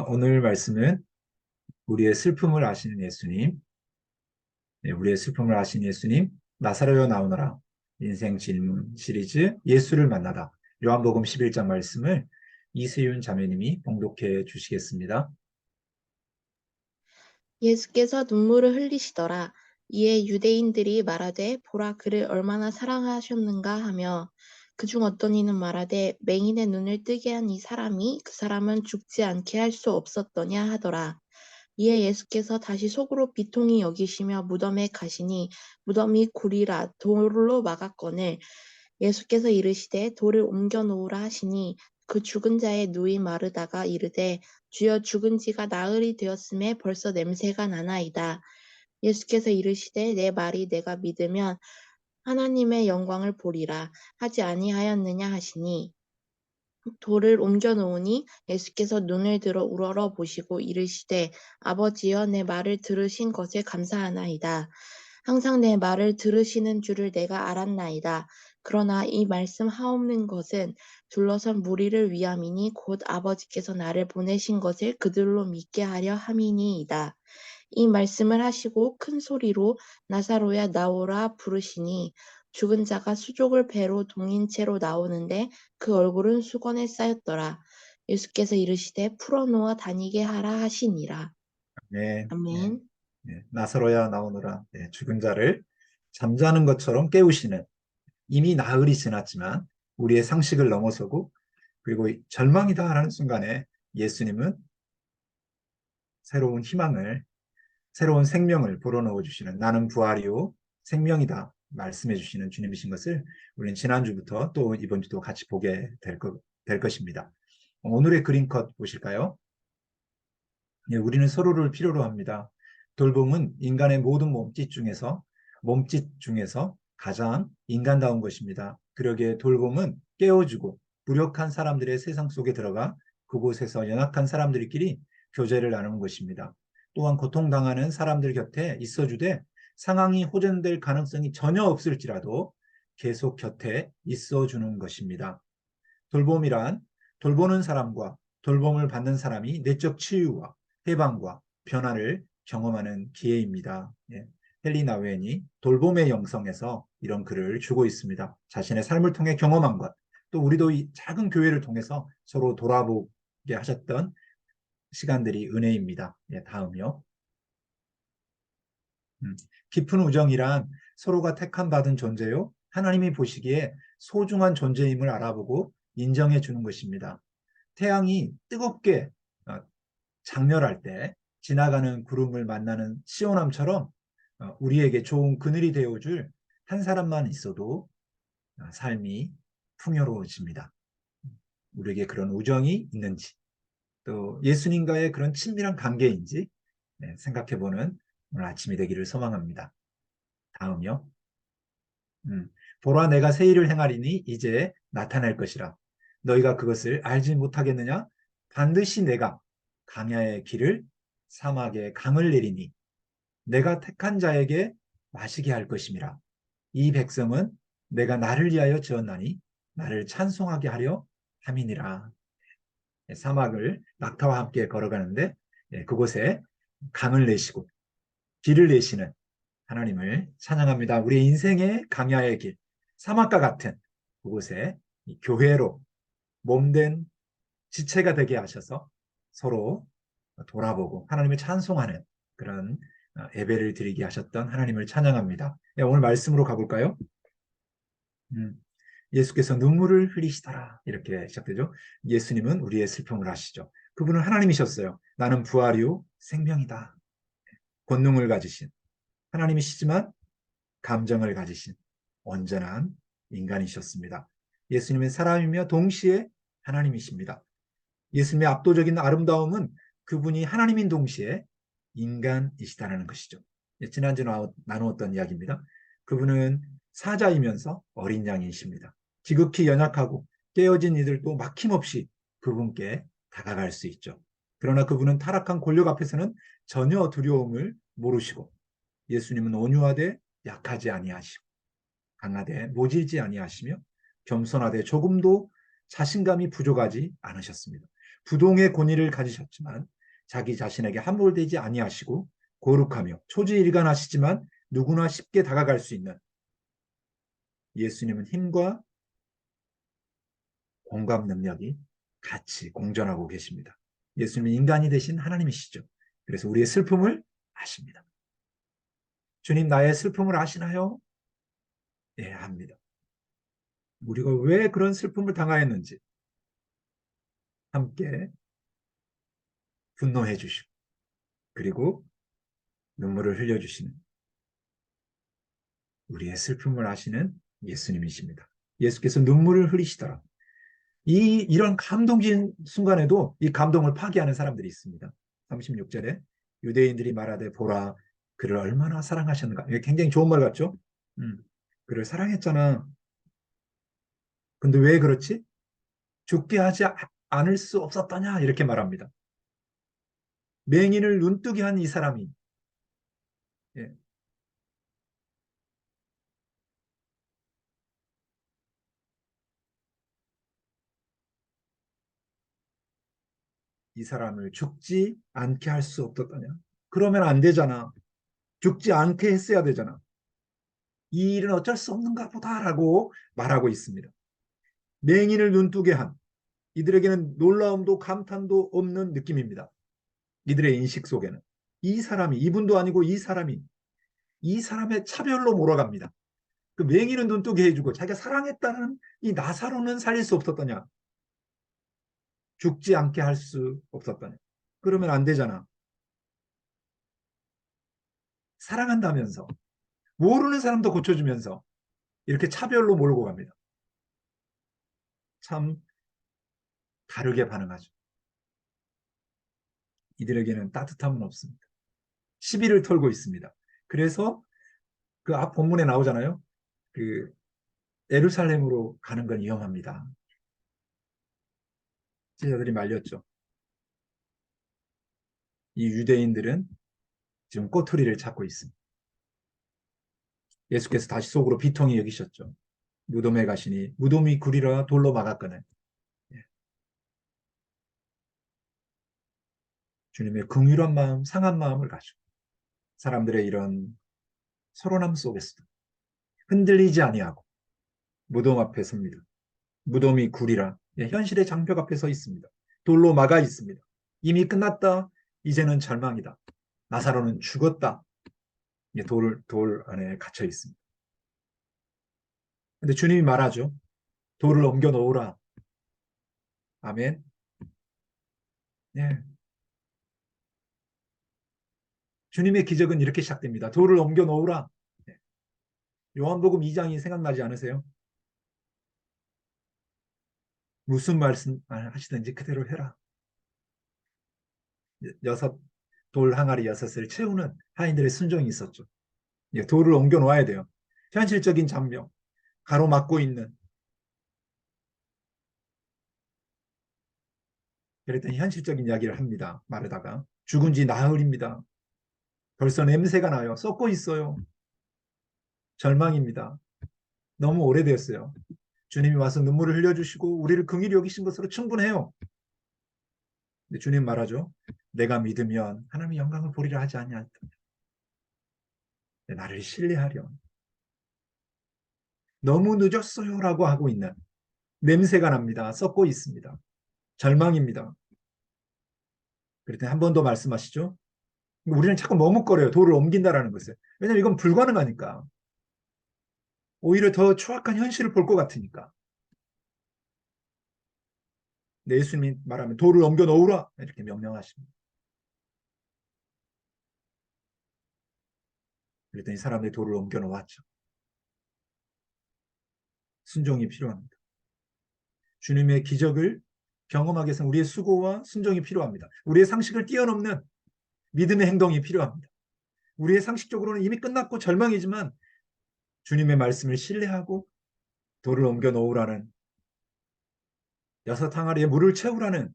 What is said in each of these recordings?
오늘 말씀은 우리의 슬픔을 아시는 예수님, 우리의 슬픔을 아시는 예수님, 나사로여 나오너라, 인생 질문 시리즈 예수를 만나다, 요한복음 11장 말씀을 이세윤 자매님이 봉독해 주시겠습니다. 예수께서 눈물을 흘리시더라. 이에 유대인들이 말하되 보라 그를 얼마나 사랑하셨는가 하며 그중 어떤 이는 말하되 맹인의 눈을 뜨게 한 이 사람이 그 사람은 죽지 않게 할 수 없었더냐 하더라. 이에 예수께서 다시 속으로 비통히 여기시며 무덤에 가시니 무덤이 구리라 돌로 막았거늘 예수께서 이르시되 돌을 옮겨 놓으라 하시니 그 죽은 자의 누이 마르다가 이르되 주여 죽은 지가 나흘이 되었음에 벌써 냄새가 나나이다. 예수께서 이르시되 내 말이 내가 믿으면 하나님의 영광을 보리라 하지 아니하였느냐 하시니 돌을 옮겨 놓으니 예수께서 눈을 들어 우러러 보시고 이르시되 아버지여 내 말을 들으신 것에 감사하나이다. 항상 내 말을 들으시는 줄을 내가 알았나이다. 그러나 이 말씀 하옵는 것은 둘러선 무리를 위함이니 곧 아버지께서 나를 보내신 것을 그들로 믿게 하려 함이니이다. 이 말씀을 하시고 큰 소리로 나사로야 나오라 부르시니 죽은 자가 수족을 배로 동인 채로 나오는데 그 얼굴은 수건에 쌓였더라. 예수께서 이르시되 풀어놓아 다니게 하라 하시니라. 네, 네, 아멘. 네. 나사로야 나오너라, 죽은 자를 잠자는 것처럼 깨우시는, 이미 나흘이 지났지만 우리의 상식을 넘어서고 그리고 절망이다 하는 순간에 예수님은 새로운 희망을, 새로운 생명을 불어넣어 주시는, 나는 부활이요 생명이다 말씀해 주시는 주님이신 것을 우리는 지난주부터 또 이번 주도 같이 보게 될 것입니다. 오늘의 그림컷 보실까요? 우리는 서로를 필요로 합니다. 돌봄은 인간의 모든 몸짓 중에서 가장 인간다운 것입니다. 그러기에 돌봄은 깨워주고 무력한 사람들의 세상 속에 들어가 그곳에서 연약한 사람들끼리 교제를 나누는 것입니다. 또한 고통당하는 사람들 곁에 있어주되 상황이 호전될 가능성이 전혀 없을지라도 계속 곁에 있어주는 것입니다. 돌봄이란 돌보는 사람과 돌봄을 받는 사람이 내적 치유와 해방과 변화를 경험하는 기회입니다. 헨리 나우엔이 돌봄의 영성에서 이런 글을 주고 있습니다. 자신의 삶을 통해 경험한 것, 또 우리도 이 작은 교회를 통해서 서로 돌아보게 하셨던 시간들이 은혜입니다. 다음이요. 음, 깊은 우정이란 서로가 택함 받은 존재요. 하나님이 보시기에 소중한 존재임을 알아보고 인정해 주는 것입니다. 태양이 뜨겁게 장렬할 때 지나가는 구름을 만나는 시원함처럼 우리에게 좋은 그늘이 되어줄 한 사람만 있어도 삶이 풍요로워집니다. 우리에게 그런 우정이 있는지, 또 예수님과의 그런 친밀한 관계인지 생각해보는 오늘 아침이 되기를 소망합니다. 다음요. 보라 내가 새 일을 행하리니 이제 나타날 것이라. 너희가 그것을 알지 못하겠느냐? 반드시 내가 강야의 길을 사막에 강을 내리니 내가 택한 자에게 마시게 할 것임이라. 이 백성은 내가 나를 위하여 지었나니 나를 찬송하게 하려 함이니라. 사막을 낙타와 함께 걸어가는데 그곳에 강을 내시고 길을 내시는 하나님을 찬양합니다. 우리 인생의 강야의 길, 사막과 같은 그곳에 교회로 몸된 지체가 되게 하셔서 서로 돌아보고 하나님을 찬송하는 그런 예배를 드리게 하셨던 하나님을 찬양합니다. 오늘 말씀으로 가볼까요? 예수께서 눈물을 흘리시더라 이렇게 시작되죠. 예수님은 우리의 슬픔을 아시죠. 그분은 하나님이셨어요. 나는 부활이요 생명이다. 권능을 가지신 하나님이시지만 감정을 가지신 온전한 인간이셨습니다. 예수님은 사람이며 동시에 하나님이십니다. 예수님의 압도적인 아름다움은 그분이 하나님인 동시에 인간이시다는 것이죠. 지난주 나누었던 이야기입니다. 그분은 사자이면서 어린 양이십니다. 지극히 연약하고 깨어진 이들도 막힘없이 그분께 다가갈 수 있죠. 그러나 그분은 타락한 권력 앞에서는 전혀 두려움을 모르시고 예수님은 온유하되 약하지 아니하시고 강하되 모질지 아니하시며 겸손하되 조금도 자신감이 부족하지 않으셨습니다. 부동의 권위를 가지셨지만 자기 자신에게 함몰되지 아니하시고 거룩하며 초지일관하시지만 누구나 쉽게 다가갈 수 있는 예수님은 힘과 공감 능력이 같이 공존하고 계십니다. 예수님은 인간이 되신 하나님이시죠. 그래서 우리의 슬픔을 아십니다. 주님 나의 슬픔을 아시나요? 예, 압니다. 우리가 왜 그런 슬픔을 당하였는지 함께 분노해 주시고 그리고 눈물을 흘려주시는 우리의 슬픔을 아시는 예수님이십니다. 예수께서 눈물을 흘리시더라. 이런 감동적인 순간에도 이 감동을 파기하는 사람들이 있습니다. 36절에 유대인들이 말하되 보라 그를 얼마나 사랑하셨는가. 이게 굉장히 좋은 말 같죠? 그를 사랑했잖아. 근데 왜 그렇지? 죽게 하지 않을 수 없었더냐 이렇게 말합니다. 맹인을 눈뜨게 한 이 사람이 예, 이 사람을 죽지 않게 할 수 없었더냐? 그러면 안 되잖아. 죽지 않게 했어야 되잖아. 이 일은 어쩔 수 없는가 보다라고 말하고 있습니다. 맹인을 눈뜨게 한 이들에게는 놀라움도 감탄도 없는 느낌입니다. 이들의 인식 속에는 이 사람이 이분도 아니고 이 사람이 이 사람의 차별로 몰아갑니다. 그 맹인은 눈뜨게 해주고 자기가 사랑했다는 이 나사로는 살릴 수 없었더냐? 죽지 않게 할 수 없었더냐? 그러면 안 되잖아. 사랑한다면서 모르는 사람도 고쳐주면서 이렇게 차별로 몰고 갑니다. 참 다르게 반응하죠. 이들에게는 따뜻함은 없습니다. 시비를 털고 있습니다. 그래서 그 앞 본문에 나오잖아요. 그 예루살렘으로 가는 건 위험합니다. 제자들이 말렸죠. 이 유대인들은 지금 꼬투리를 잡고 있습니다. 예수께서 다시 속으로 비통히 여기셨죠. 무덤에 가시니 무덤이 구리라 돌로 막았거늘. 예. 주님의 긍휼한 마음, 상한 마음을 가지고 사람들의 이런 서론함 속에서도 흔들리지 아니하고 무덤 앞에 섭니다. 무덤이 구리라 예, 현실의 장벽 앞에 서 있습니다. 돌로 막아 있습니다. 이미 끝났다. 이제는 절망이다. 나사로는 죽었다. 예, 돌 안에 갇혀 있습니다. 근데 주님이 말하죠. 돌을 옮겨 놓으라. 아멘. 예. 주님의 기적은 이렇게 시작됩니다. 돌을 옮겨 놓으라. 예. 요한복음 2장이 생각나지 않으세요? 무슨 말씀 하시든지 그대로 해라. 여섯 돌 항아리 여섯을 채우는 하인들의 순종이 있었죠. 예, 돌을 옮겨 놓아야 돼요. 현실적인 장벽, 가로막고 있는 그랬더니 현실적인 이야기를 합니다. 말하다가 죽은 지 나흘입니다. 벌써 냄새가 나요. 썩고 있어요. 절망입니다. 너무 오래되었어요. 주님이 와서 눈물을 흘려주시고 우리를 긍휼히 여기신 것으로 충분해요. 근데 주님 말하죠. 내가 믿으면 하나님의 영광을 보리라 하지 않냐. 나를 신뢰하렴. 너무 늦었어요라고 하고 있는 냄새가 납니다. 썩고 있습니다. 절망입니다. 그랬더니 한 번 더 말씀하시죠. 우리는 자꾸 머뭇거려요. 돌을 옮긴다라는 것을. 왜냐하면 이건 불가능하니까. 오히려 더 추악한 현실을 볼 것 같으니까. 예수님이 말하면 돌을 옮겨 놓으라 이렇게 명령하십니다. 그랬더니 사람들이 돌을 옮겨 놓았죠. 순종이 필요합니다. 주님의 기적을 경험하기 위해서는 우리의 수고와 순종이 필요합니다. 우리의 상식을 뛰어넘는 믿음의 행동이 필요합니다. 우리의 상식적으로는 이미 끝났고 절망이지만 주님의 말씀을 신뢰하고 돌을 옮겨 놓으라는 여섯 항아리에 물을 채우라는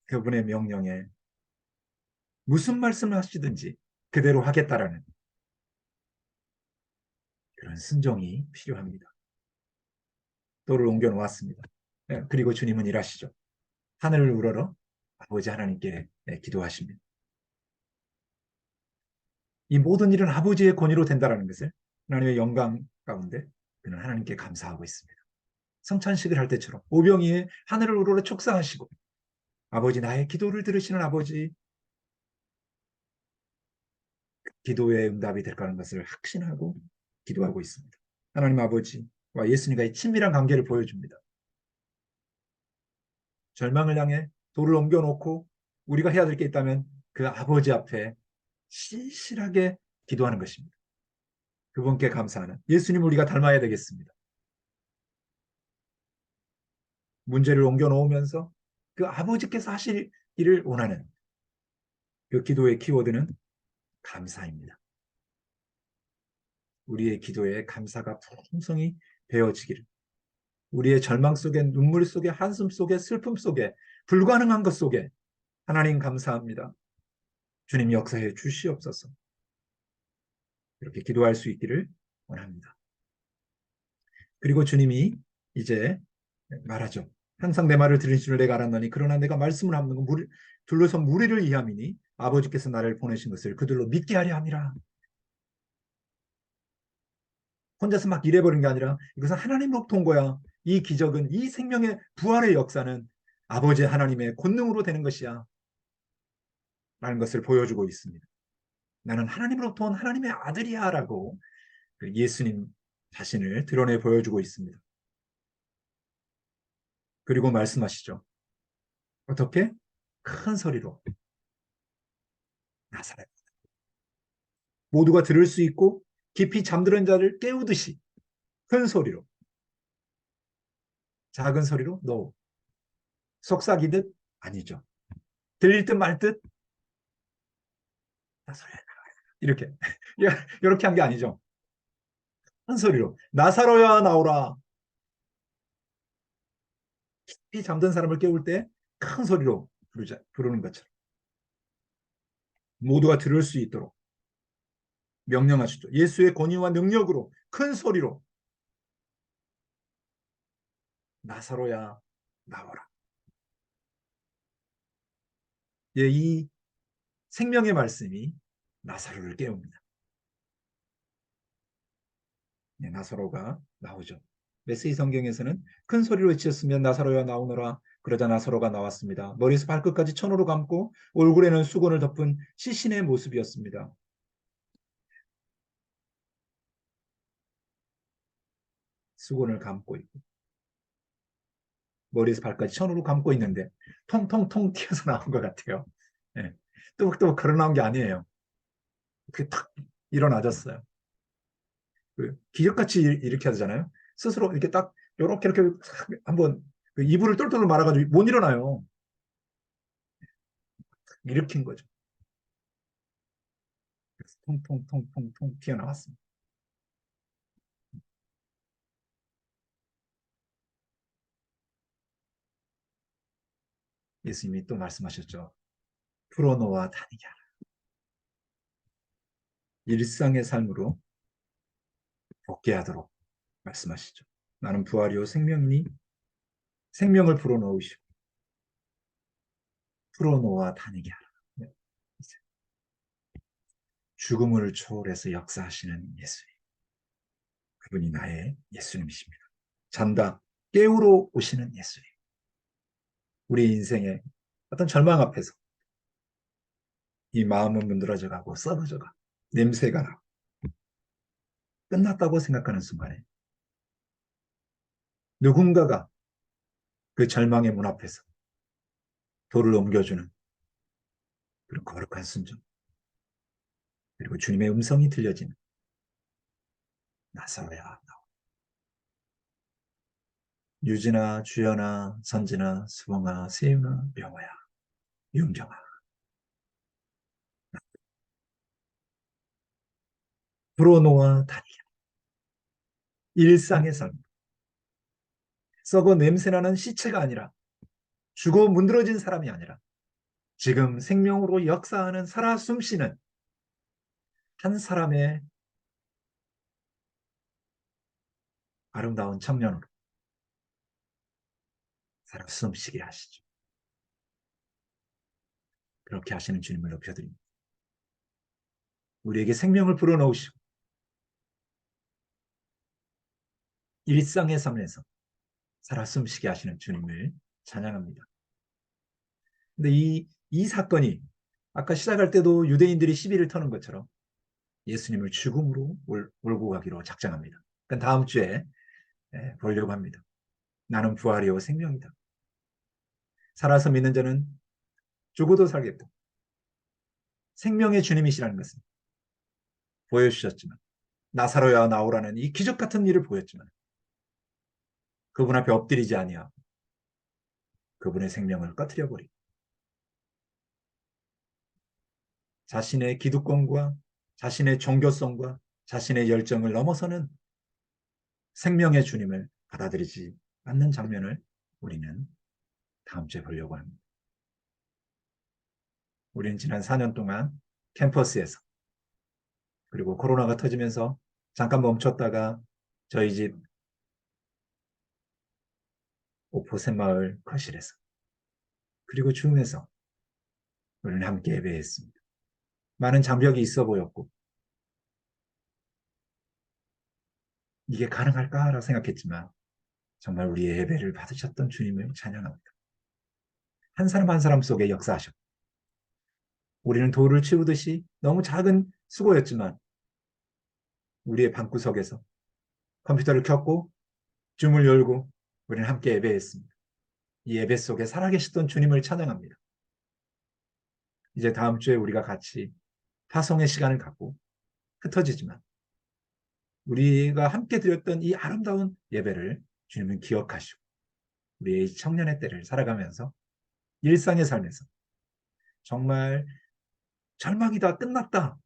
그분의 명령에 무슨 말씀을 하시든지 그대로 하겠다라는 그런 순종이 필요합니다. 돌을 옮겨 놓았습니다. 그리고 주님은 일하시죠. 하늘을 우러러 아버지 하나님께 기도하십니다. 이 모든 일은 아버지의 권위로 된다는 것을 하나님의 영광 가운데 그는 하나님께 감사하고 있습니다. 성찬식을 할 때처럼 오병이의 하늘을 우러러 축사하시고 아버지 나의 기도를 들으시는 아버지 기도의 응답이 될 거라는 것을 확신하고 기도하고 있습니다. 하나님 아버지와 예수님과의 친밀한 관계를 보여줍니다. 절망을 향해 돌을 옮겨놓고 우리가 해야 될 게 있다면 그 아버지 앞에 신실하게 기도하는 것입니다. 그분께 감사하는 예수님을 우리가 닮아야 되겠습니다. 문제를 옮겨놓으면서 그 아버지께서 하실 일을 원하는 그 기도의 키워드는 감사입니다. 우리의 기도에 감사가 풍성히 배어지기를, 우리의 절망 속에, 눈물 속에, 한숨 속에, 슬픔 속에, 불가능한 것 속에 하나님 감사합니다. 주님 역사해 주시옵소서. 이렇게 기도할 수 있기를 원합니다. 그리고 주님이 이제 말하죠. 항상 내 말을 들은 줄 내가 알았노니 그러나 내가 말씀을 하는 건 둘러선 무리를 이함이니 아버지께서 나를 보내신 것을 그들로 믿게 하려 함이라. 혼자서 막 일해버린 게 아니라 이것은 하나님으로부터 온 거야. 이 기적은, 이 생명의 부활의 역사는 아버지 하나님의 권능으로 되는 것이야 라는 것을 보여주고 있습니다. 나는 하나님으로부터 온 하나님의 아들이야 라고 예수님 자신을 드러내 보여주고 있습니다. 그리고 말씀하시죠. 어떻게? 큰 소리로 나사렛. 모두가 들을 수 있고 깊이 잠들은 자를 깨우듯이 큰 소리로, 작은 소리로, 너 속삭이듯 아니죠. 들릴 듯 말 듯 나사렛. 이렇게 이렇게 한 게 아니죠. 큰 소리로 나사로야 나오라. 깊이 잠든 사람을 깨울 때 큰 소리로 부르는 것처럼 모두가 들을 수 있도록 명령하시죠. 예수의 권위와 능력으로 큰 소리로 나사로야 나오라. 예, 이 생명의 말씀이 나사로를 깨웁니다. 네, 나사로가 나오죠. 메시지 성경에서는 큰 소리로 외쳤으면 나사로야 나오너라. 그러자 나사로가 나왔습니다. 머리에서 발끝까지 천으로 감고 얼굴에는 수건을 덮은 시신의 모습이었습니다. 수건을 감고 있고 머리에서 발까지 천으로 감고 있는데 통통통 튀어서 나온 것 같아요. 네. 또 걸어 나온 게 아니에요. 그게 탁 일어나졌어요. 그 기적같이 일으켜 하잖아요. 스스로 이렇게 딱 이렇게 한번 그 이불을 똘똘 말아가지고 못 일어나요. 일으킨 거죠. 그래서 통통통통통 튀어나왔습니다. 예수님이 또 말씀하셨죠. 풀어놓아 다니게 하라. 일상의 삶으로 복귀하도록 말씀하시죠. 나는 부활이요 생명이니 생명을 불어넣으시고 풀어놓아 다니게 하라. 네. 죽음을 초월해서 역사하시는 예수님. 그분이 나의 예수님이십니다. 잔다 깨우러 오시는 예수님. 우리 인생의 어떤 절망 앞에서 이 마음은 문드러져 가고 썩어져 가고 냄새가 나고 끝났다고 생각하는 순간에 누군가가 그 절망의 문 앞에서 돌을 옮겨주는 그런 거룩한 순종, 그리고 주님의 음성이 들려지는 나사로야. 유진아, 주연아, 선진아, 수봉아, 세윤아, 명호야, 윤경아. 불어놓아 다니게. 일상의 삶. 썩어 냄새나는 시체가 아니라 죽어 문드러진 사람이 아니라 지금 생명으로 역사하는 살아 숨쉬는 한 사람의 아름다운 청년으로 살아 숨쉬게 하시죠. 그렇게 하시는 주님을 높여드립니다. 우리에게 생명을 불어넣으시고 일상의 삶에서 살아 숨쉬게 하시는 주님을 찬양합니다. 근데 이 사건이 아까 시작할 때도 유대인들이 시비를 터는 것처럼 예수님을 죽음으로 몰고 가기로 작정합니다. 그러니까 다음 주에 보려고 합니다. 나는 부활이요 생명이다. 살아서 믿는 자는 죽어도 살겠다. 생명의 주님이시라는 것은 보여주셨지만 나사로야 나오라는 이 기적 같은 일을 보였지만 그분 앞에 엎드리지 아니하고 그분의 생명을 꺼트려 버리고 자신의 기득권과 자신의 종교성과 자신의 열정을 넘어서는 생명의 주님을 받아들이지 않는 장면을 우리는 다음 주에 보려고 합니다. 우리는 지난 4년 동안 캠퍼스에서 그리고 코로나가 터지면서 잠깐 멈췄다가 저희 집 오포샘마을 거실에서 그리고 줌에서 우리는 함께 예배했습니다. 많은 장벽이 있어 보였고 이게 가능할까라고 생각했지만 정말 우리의 예배를 받으셨던 주님을 찬양합니다. 한 사람 한 사람 속에 역사하셨고 우리는 돌을 치우듯이 너무 작은 수고였지만 우리의 방구석에서 컴퓨터를 켰고 줌을 열고 우리는 함께 예배했습니다. 이 예배 속에 살아계시던 주님을 찬양합니다. 이제 다음 주에 우리가 같이 파송의 시간을 갖고 흩어지지만 우리가 함께 드렸던 이 아름다운 예배를 주님은 기억하시고 우리의 청년의 때를 살아가면서 일상의 삶에서 정말 절망이 다 끝났다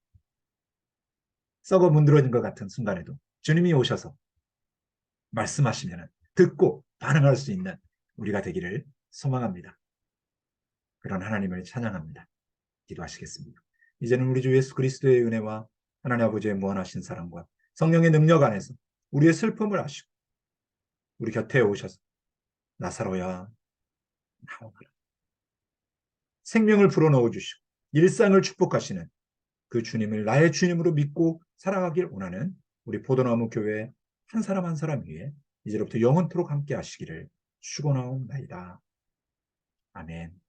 썩어 문드러진 것 같은 순간에도 주님이 오셔서 말씀하시면 듣고 반응할 수 있는 우리가 되기를 소망합니다. 그런 하나님을 찬양합니다. 기도하시겠습니다. 이제는 우리 주 예수 그리스도의 은혜와 하나님 아버지의 무한하신 사랑과 성령의 능력 안에서 우리의 슬픔을 아시고 우리 곁에 오셔서 나사로야 나오너라 생명을 불어넣어 주시고 일상을 축복하시는 그 주님을 나의 주님으로 믿고 살아가길 원하는 우리 포도나무 교회 한 사람 한 사람 위에 이제로부터 영원토록 함께 하시기를 축원하옵나이다. 아멘.